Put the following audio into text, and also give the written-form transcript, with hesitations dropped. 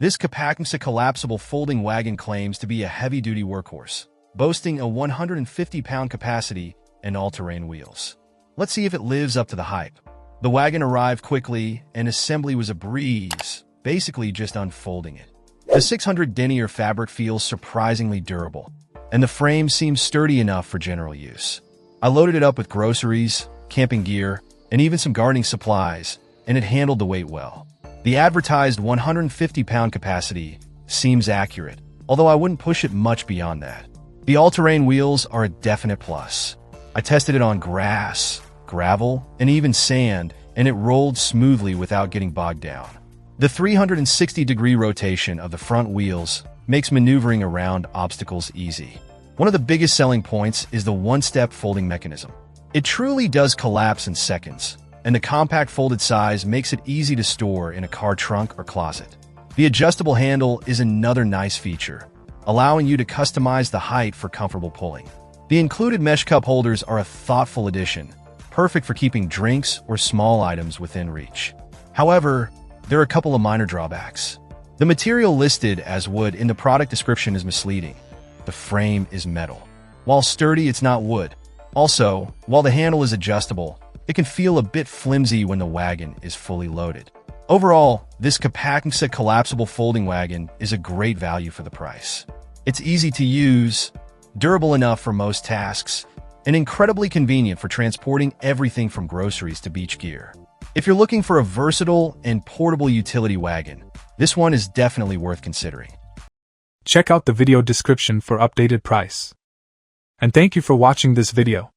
This Collapsible folding wagon claims to be a heavy-duty workhorse, boasting a 150-pound capacity and all-terrain wheels. Let's see if it lives up to the hype. The wagon arrived quickly, and assembly was a breeze, basically just unfolding it. The 600 denier fabric feels surprisingly durable, and the frame seems sturdy enough for general use. I loaded it up with groceries, camping gear, and even some gardening supplies, and it handled the weight well. The advertised 150-pound capacity seems accurate, although I wouldn't push it much beyond that. The all-terrain wheels are a definite plus. I tested it on grass, gravel, and even sand, and it rolled smoothly without getting bogged down. The 360-degree rotation of the front wheels makes maneuvering around obstacles easy. One of the biggest selling points is the one-step folding mechanism. It truly does collapse in seconds, and the compact folded size makes it easy to store in a car trunk or closet. The adjustable handle is another nice feature, allowing you to customize the height for comfortable pulling. The included mesh cup holders are a thoughtful addition, perfect for keeping drinks or small items within reach. However, there are a couple of minor drawbacks. The material listed as wood in the product description is misleading. The frame is metal. While sturdy, it's not wood. Also, while the handle is adjustable, it can feel a bit flimsy when the wagon is fully loaded. Overall, this Collapsible folding wagon is a great value for the price. It's easy to use, durable enough for most tasks, and incredibly convenient for transporting everything from groceries to beach gear. If you're looking for a versatile and portable utility wagon, this one is definitely worth considering. Check out the video description for updated price. And thank you for watching this video.